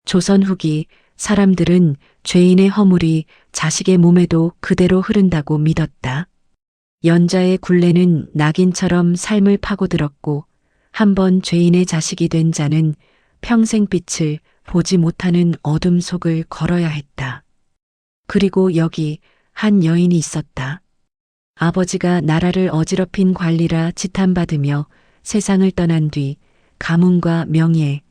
조선 후기 사람들은 죄인의 허물이 자식의 몸에도 그대로 흐른다고 믿었다. 연자의 굴레는 낙인처럼 삶을 파고들었고 한번 죄인의 자식이 된 자는 평생 빛을 보지 못하는 어둠 속을 걸어야 했다. 그리고 여기 한 여인이 있었다. 아버지가 나라를 어지럽힌 관리라 지탄받으며 세상을 떠난 뒤 가문과 명예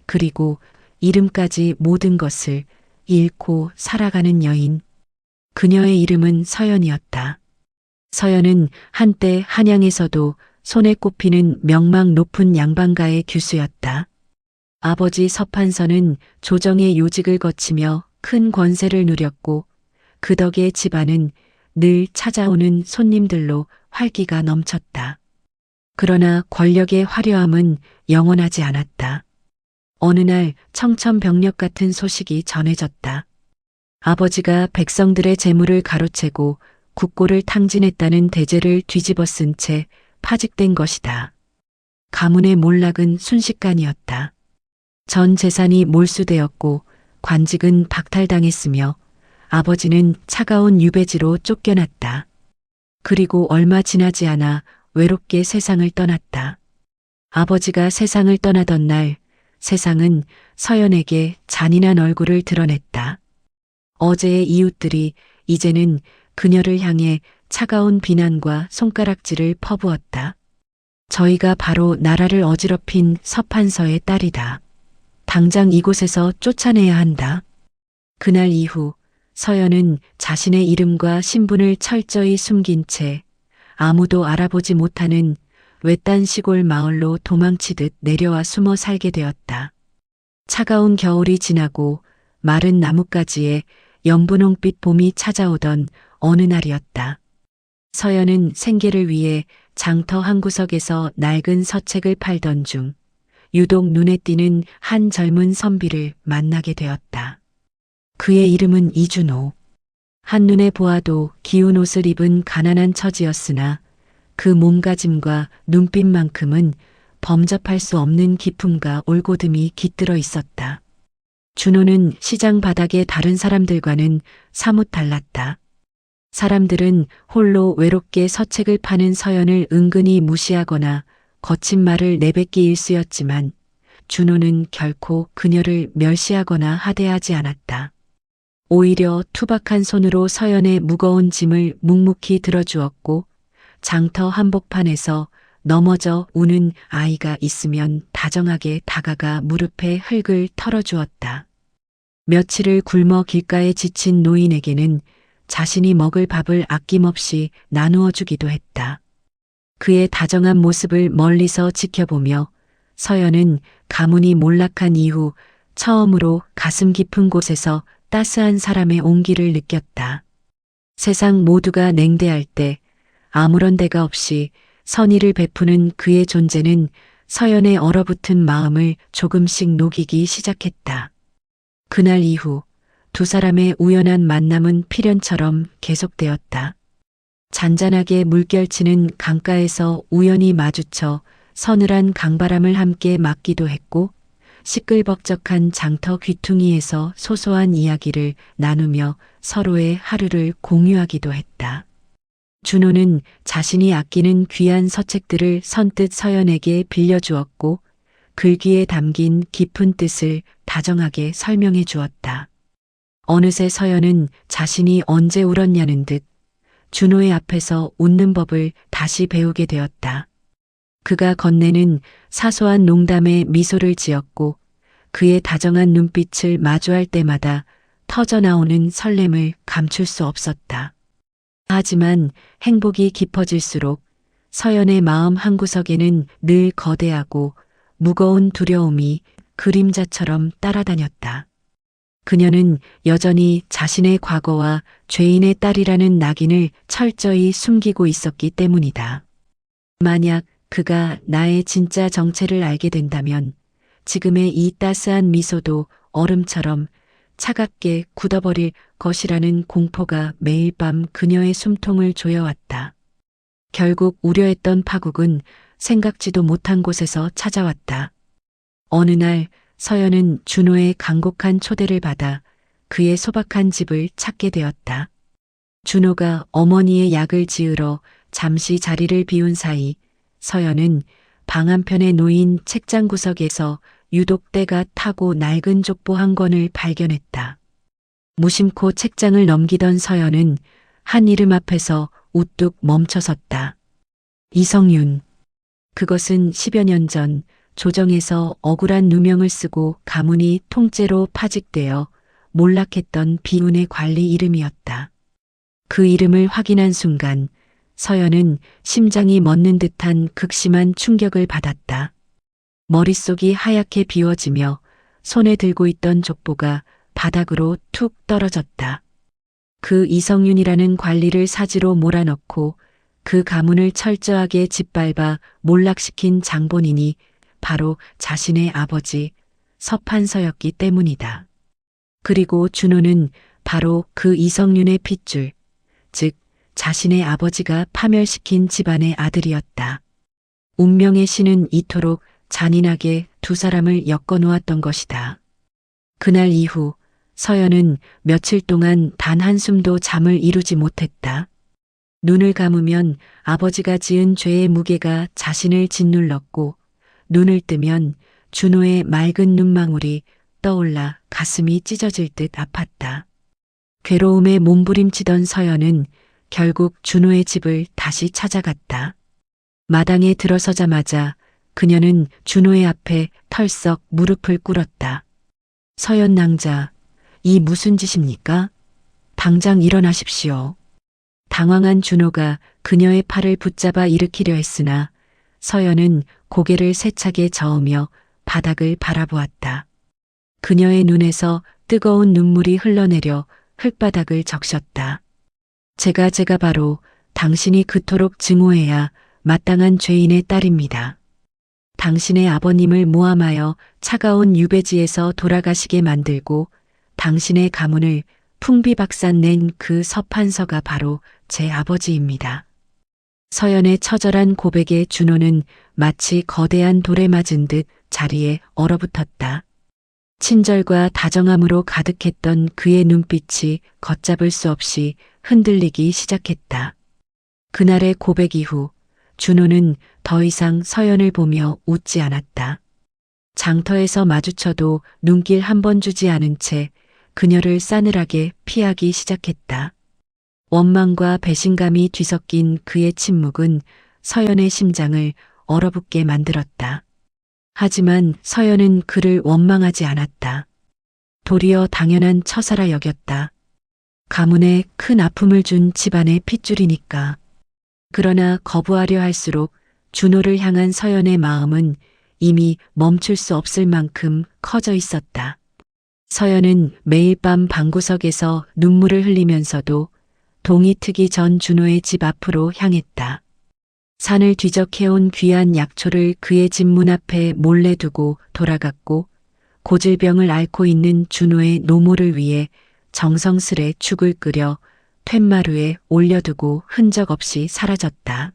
그리고 이름까지 모든 것을 잃고 살아가는 여인. 그녀의 이름은 서연이었다. 서연은 한때 한양에서도 손에 꼽히는 명망 높은 양반가의 규수였다. 아버지 서판서는 조정의 요직을 거치며 큰 권세를 누렸고 그 덕에 집안은 늘 찾아오는 손님들로 활기가 넘쳤다. 그러나 권력의 화려함은 영원하지 않았다. 어느 날 청천벽력 같은 소식이 전해졌다. 아버지가 백성들의 재물을 가로채고 국고를 탕진했다는 대제를 뒤집어 쓴 채 파직된 것이다. 가문의 몰락은 순식간이었다. 전 재산이 몰수되었고 관직은 박탈당했으며 아버지는 차가운 유배지로 쫓겨났다. 그리고 얼마 지나지 않아 외롭게 세상을 떠났다. 아버지가 세상을 떠나던 날 세상은 서연에게 잔인한 얼굴을 드러냈다. 어제의 이웃들이 이제는 그녀를 향해 차가운 비난과 손가락질을 퍼부었다. 저희가 바로 나라를 어지럽힌 서판서의 딸이다. 당장 이곳에서 쫓아내야 한다. 그날 이후 서연은 자신의 이름과 신분을 철저히 숨긴 채 아무도 알아보지 못하는 외딴 시골 마을로 도망치듯 내려와 숨어 살게 되었다. 차가운 겨울이 지나고 마른 나뭇가지에 연분홍빛 봄이 찾아오던 어느 날이었다. 서연은 생계를 위해 장터 한 구석에서 낡은 서책을 팔던 중 유독 눈에 띄는 한 젊은 선비를 만나게 되었다. 그의 이름은 이준호. 한눈에 보아도 기운 옷을 입은 가난한 처지였으나 그 몸가짐과 눈빛만큼은 범접할 수 없는 기품과 올곧음이 깃들어 있었다. 준호는 시장 바닥의 다른 사람들과는 사뭇 달랐다. 사람들은 홀로 외롭게 서책을 파는 서연을 은근히 무시하거나 거친 말을 내뱉기 일쑤였지만 준호는 결코 그녀를 멸시하거나 하대하지 않았다. 오히려 투박한 손으로 서연의 무거운 짐을 묵묵히 들어주었고 장터 한복판에서 넘어져 우는 아이가 있으면 다정하게 다가가 무릎에 흙을 털어주었다. 며칠을 굶어 길가에 지친 노인에게는 자신이 먹을 밥을 아낌없이 나누어 주기도 했다. 그의 다정한 모습을 멀리서 지켜보며 서연은 가문이 몰락한 이후 처음으로 가슴 깊은 곳에서 따스한 사람의 온기를 느꼈다. 세상 모두가 냉대할 때 아무런 대가 없이 선의를 베푸는 그의 존재는 서연의 얼어붙은 마음을 조금씩 녹이기 시작했다. 그날 이후 두 사람의 우연한 만남은 필연처럼 계속되었다. 잔잔하게 물결치는 강가에서 우연히 마주쳐 서늘한 강바람을 함께 맞기도 했고 시끌벅적한 장터 귀퉁이에서 소소한 이야기를 나누며 서로의 하루를 공유하기도 했다. 준호는 자신이 아끼는 귀한 서책들을 선뜻 서연에게 빌려주었고 글귀에 담긴 깊은 뜻을 다정하게 설명해 주었다. 어느새 서연은 자신이 언제 울었냐는 듯 준호의 앞에서 웃는 법을 다시 배우게 되었다. 그가 건네는 사소한 농담에 미소를 지었고 그의 다정한 눈빛을 마주할 때마다 터져나오는 설렘을 감출 수 없었다. 하지만 행복이 깊어질수록 서연의 마음 한구석에는 늘 거대하고 무거운 두려움이 그림자처럼 따라다녔다. 그녀는 여전히 자신의 과거와 죄인의 딸이라는 낙인을 철저히 숨기고 있었기 때문이다. 만약 그가 나의 진짜 정체를 알게 된다면 지금의 이 따스한 미소도 얼음처럼 차갑게 굳어버릴 것이라는 공포가 매일 밤 그녀의 숨통을 조여왔다. 결국 우려했던 파국은 생각지도 못한 곳에서 찾아왔다. 어느 날 서연은 준호의 간곡한 초대를 받아 그의 소박한 집을 찾게 되었다. 준호가 어머니의 약을 지으러 잠시 자리를 비운 사이 서연은 방 한편에 놓인 책장 구석에서 유독 때가 타고 낡은 족보 한 권을 발견했다. 무심코 책장을 넘기던 서연은 한 이름 앞에서 우뚝 멈춰섰다. 이성윤. 그것은 10여 년 전 조정에서 억울한 누명을 쓰고 가문이 통째로 파직되어 몰락했던 비운의 관리 이름이었다. 그 이름을 확인한 순간 서연은 심장이 멎는 듯한 극심한 충격을 받았다. 머릿속이 하얗게 비워지며 손에 들고 있던 족보가 바닥으로 툭 떨어졌다. 그 이성윤이라는 관리를 사지로 몰아넣고 그 가문을 철저하게 짓밟아 몰락시킨 장본인이 바로 자신의 아버지 서판서였기 때문이다. 그리고 준호는 바로 그 이성윤의 핏줄, 즉 자신의 아버지가 파멸시킨 집안의 아들이었다. 운명의 신은 이토록 잔인하게 두 사람을 엮어 놓았던 것이다. 그날 이후 서연은 며칠 동안 단 한숨도 잠을 이루지 못했다. 눈을 감으면 아버지가 지은 죄의 무게가 자신을 짓눌렀고 눈을 뜨면 준호의 맑은 눈망울이 떠올라 가슴이 찢어질 듯 아팠다. 괴로움에 몸부림치던 서연은 결국 준호의 집을 다시 찾아갔다. 마당에 들어서자마자 그녀는 준호의 앞에 털썩 무릎을 꿇었다. 서연 낭자, 이 무슨 짓입니까? 당장 일어나십시오. 당황한 준호가 그녀의 팔을 붙잡아 일으키려 했으나 서연은 고개를 세차게 저으며 바닥을 바라보았다. 그녀의 눈에서 뜨거운 눈물이 흘러내려 흙바닥을 적셨다. 제가 바로 당신이 그토록 증오해야 마땅한 죄인의 딸입니다. 당신의 아버님을 모함하여 차가운 유배지에서 돌아가시게 만들고 당신의 가문을 풍비박산 낸 그 서판서가 바로 제 아버지입니다. 서연의 처절한 고백에 준호는 마치 거대한 돌에 맞은 듯 자리에 얼어붙었다. 친절과 다정함으로 가득했던 그의 눈빛이 걷잡을 수 없이 흔들리기 시작했다. 그날의 고백 이후 준호는 더 이상 서연을 보며 웃지 않았다. 장터에서 마주쳐도 눈길 한 번 주지 않은 채 그녀를 싸늘하게 피하기 시작했다. 원망과 배신감이 뒤섞인 그의 침묵은 서연의 심장을 얼어붙게 만들었다. 하지만 서연은 그를 원망하지 않았다. 도리어 당연한 처사라 여겼다. 가문에 큰 아픔을 준 집안의 핏줄이니까. 그러나 거부하려 할수록 준호를 향한 서연의 마음은 이미 멈출 수 없을 만큼 커져 있었다. 서연은 매일 밤 방구석에서 눈물을 흘리면서도 동이 트기 전 준호의 집 앞으로 향했다. 산을 뒤적해온 귀한 약초를 그의 집 문 앞에 몰래 두고 돌아갔고 고질병을 앓고 있는 준호의 노모를 위해 정성스레 죽을 끓여 툇마루에 올려두고 흔적 없이 사라졌다.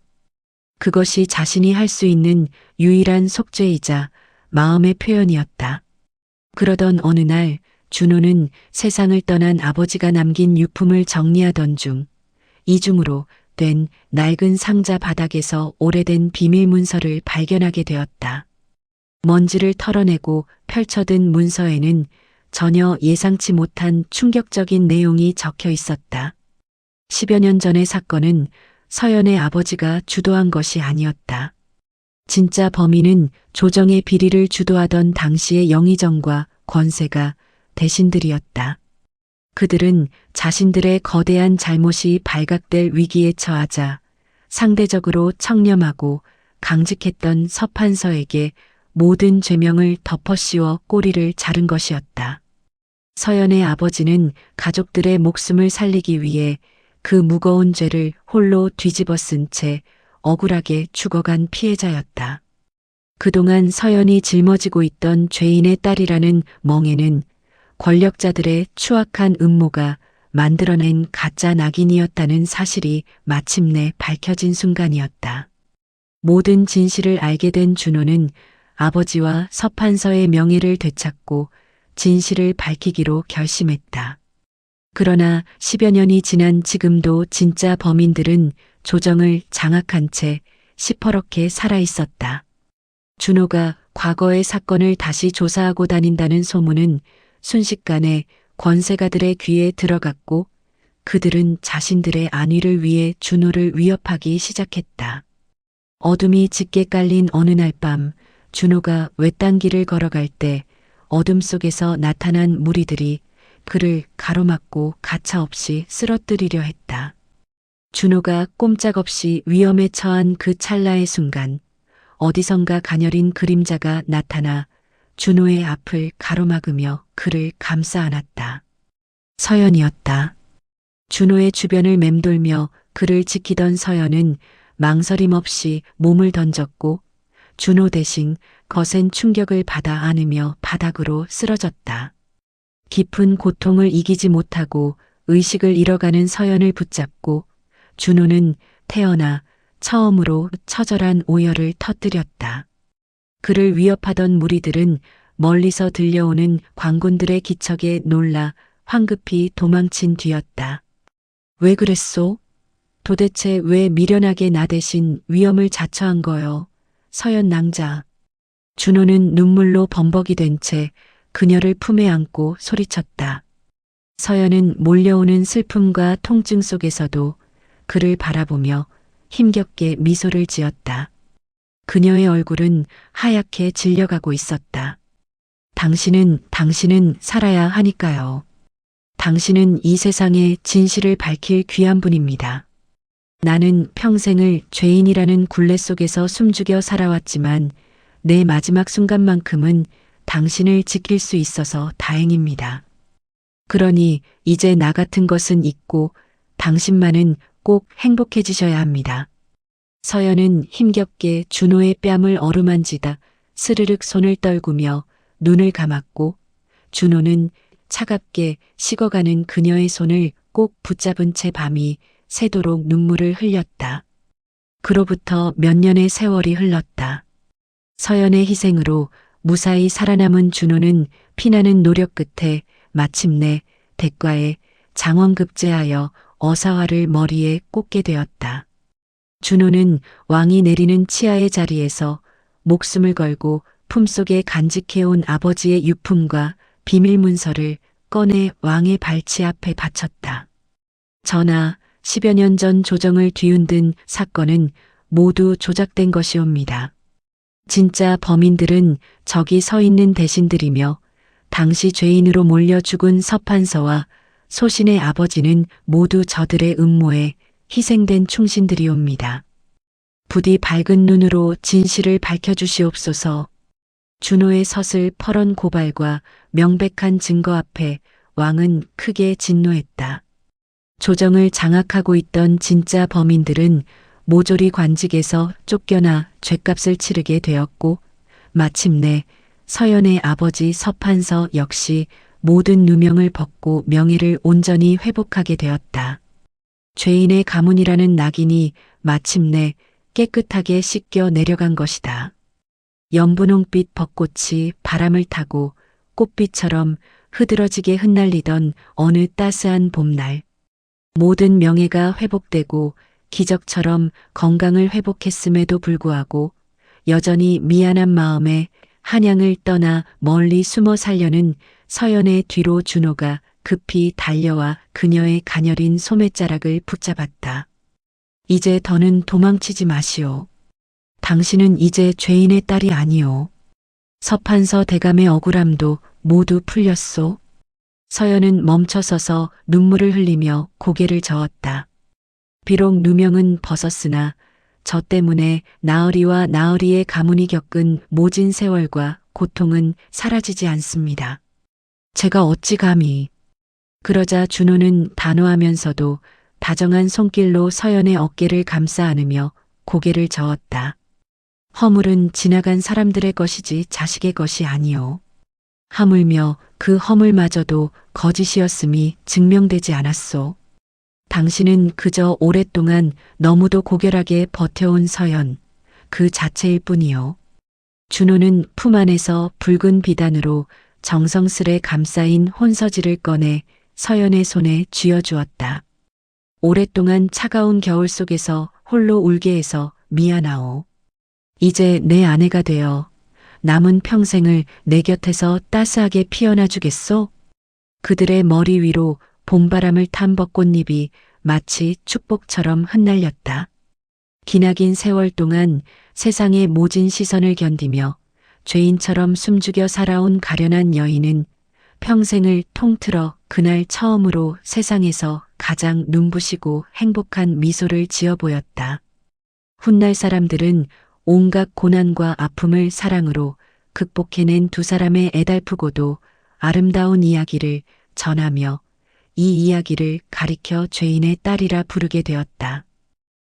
그것이 자신이 할 수 있는 유일한 속죄이자 마음의 표현이었다. 그러던 어느 날 준호는 세상을 떠난 아버지가 남긴 유품을 정리하던 중 이중으로 된 낡은 상자 바닥에서 오래된 비밀 문서를 발견하게 되었다. 먼지를 털어내고 펼쳐든 문서에는 전혀 예상치 못한 충격적인 내용이 적혀 있었다. 10여 년 전의 사건은 서연의 아버지가 주도한 것이 아니었다. 진짜 범인은 조정의 비리를 주도하던 당시의 영의정과 권세가 대신들이었다. 그들은 자신들의 거대한 잘못이 발각될 위기에 처하자 상대적으로 청렴하고 강직했던 서판서에게 모든 죄명을 덮어씌워 꼬리를 자른 것이었다. 서연의 아버지는 가족들의 목숨을 살리기 위해 그 무거운 죄를 홀로 뒤집어 쓴 채 억울하게 죽어간 피해자였다. 그동안 서연이 짊어지고 있던 죄인의 딸이라는 멍에는 권력자들의 추악한 음모가 만들어낸 가짜 낙인이었다는 사실이 마침내 밝혀진 순간이었다. 모든 진실을 알게 된 준호는 아버지와 서판서의 명예를 되찾고 진실을 밝히기로 결심했다. 그러나 10여 년이 지난 지금도 진짜 범인들은 조정을 장악한 채 시퍼렇게 살아 있었다. 준호가 과거의 사건을 다시 조사하고 다닌다는 소문은 순식간에 권세가들의 귀에 들어갔고 그들은 자신들의 안위를 위해 준호를 위협하기 시작했다. 어둠이 짙게 깔린 어느 날 밤 준호가 외딴 길을 걸어갈 때 어둠 속에서 나타난 무리들이 그를 가로막고 가차없이 쓰러뜨리려 했다. 준호가 꼼짝없이 위험에 처한 그 찰나의 순간 어디선가 가녀린 그림자가 나타나 준호의 앞을 가로막으며 그를 감싸 안았다. 서연이었다. 준호의 주변을 맴돌며 그를 지키던 서연은 망설임 없이 몸을 던졌고 준호 대신 거센 충격을 받아 안으며 바닥으로 쓰러졌다. 깊은 고통을 이기지 못하고 의식을 잃어가는 서연을 붙잡고 준호는 태어나 처음으로 처절한 오열을 터뜨렸다. 그를 위협하던 무리들은 멀리서 들려오는 광군들의 기척에 놀라 황급히 도망친 뒤였다. 왜 그랬소? 도대체 왜 미련하게 나 대신 위험을 자처한 거요? 서연 낭자. 준호는 눈물로 범벅이 된 채 그녀를 품에 안고 소리쳤다. 서연은 몰려오는 슬픔과 통증 속에서도 그를 바라보며 힘겹게 미소를 지었다. 그녀의 얼굴은 하얗게 질려가고 있었다. 당신은 살아야 하니까요. 당신은 이 세상의 진실을 밝힐 귀한 분입니다. 나는 평생을 죄인이라는 굴레 속에서 숨죽여 살아왔지만 내 마지막 순간만큼은 당신을 지킬 수 있어서 다행입니다. 그러니 이제 나 같은 것은 잊고 당신만은 꼭 행복해지셔야 합니다. 서연은 힘겹게 준호의 뺨을 어루만지다 스르륵 손을 떨구며 눈을 감았고 준호는 차갑게 식어가는 그녀의 손을 꼭 붙잡은 채 밤이 새도록 눈물을 흘렸다. 그로부터 몇 년의 세월이 흘렀다. 서연의 희생으로 무사히 살아남은 준호는 피나는 노력 끝에 마침내 대과에 장원급제하여 어사화를 머리에 꽂게 되었다. 준호는 왕이 내리는 치아의 자리에서 목숨을 걸고 품속에 간직해온 아버지의 유품과 비밀 문서를 꺼내 왕의 발치 앞에 바쳤다. 전하, 10여 년 전 조정을 뒤흔든 사건은 모두 조작된 것이옵니다. 진짜 범인들은 저기 서 있는 대신들이며 당시 죄인으로 몰려 죽은 서판서와 소신의 아버지는 모두 저들의 음모에 희생된 충신들이옵니다. 부디 밝은 눈으로 진실을 밝혀주시옵소서. 준호의 서슬 퍼런 고발과 명백한 증거 앞에 왕은 크게 진노했다. 조정을 장악하고 있던 진짜 범인들은 모조리 관직에서 쫓겨나 죗값을 치르게 되었고 마침내 서연의 아버지 서판서 역시 모든 누명을 벗고 명예를 온전히 회복하게 되었다. 죄인의 가문이라는 낙인이 마침내 깨끗하게 씻겨 내려간 것이다. 연분홍빛 벚꽃이 바람을 타고 꽃빛처럼 흐드러지게 흩날리던 어느 따스한 봄날. 모든 명예가 회복되고 기적처럼 건강을 회복했음에도 불구하고 여전히 미안한 마음에 한양을 떠나 멀리 숨어 살려는 서연의 뒤로 준호가 급히 달려와 그녀의 가녀린 소매자락을 붙잡았다. 이제 더는 도망치지 마시오. 당신은 이제 죄인의 딸이 아니오. 서판서 대감의 억울함도 모두 풀렸소. 서연은 멈춰서서 눈물을 흘리며 고개를 저었다. 비록 누명은 벗었으나 저 때문에 나으리와 나으리의 가문이 겪은 모진 세월과 고통은 사라지지 않습니다. 제가 어찌 감히. 그러자 준호는 단호하면서도 다정한 손길로 서연의 어깨를 감싸 안으며 고개를 저었다. 허물은 지나간 사람들의 것이지 자식의 것이 아니오. 하물며 그 허물마저도 거짓이었음이 증명되지 않았소. 당신은 그저 오랫동안 너무도 고결하게 버텨온 서연, 그 자체일 뿐이요. 준호는 품 안에서 붉은 비단으로 정성스레 감싸인 혼서지를 꺼내 서연의 손에 쥐어주었다. 오랫동안 차가운 겨울 속에서 홀로 울게 해서 미안하오. 이제 내 아내가 되어 남은 평생을 내 곁에서 따스하게 피어나 주겠소? 그들의 머리 위로 봄바람을 탄 벚꽃잎이 마치 축복처럼 흩날렸다. 기나긴 세월 동안 세상의 모진 시선을 견디며 죄인처럼 숨죽여 살아온 가련한 여인은 평생을 통틀어 그날 처음으로 세상에서 가장 눈부시고 행복한 미소를 지어 보였다. 훗날 사람들은 온갖 고난과 아픔을 사랑으로 극복해낸 두 사람의 애달프고도 아름다운 이야기를 전하며 이 이야기를 가리켜 죄인의 딸이라 부르게 되었다.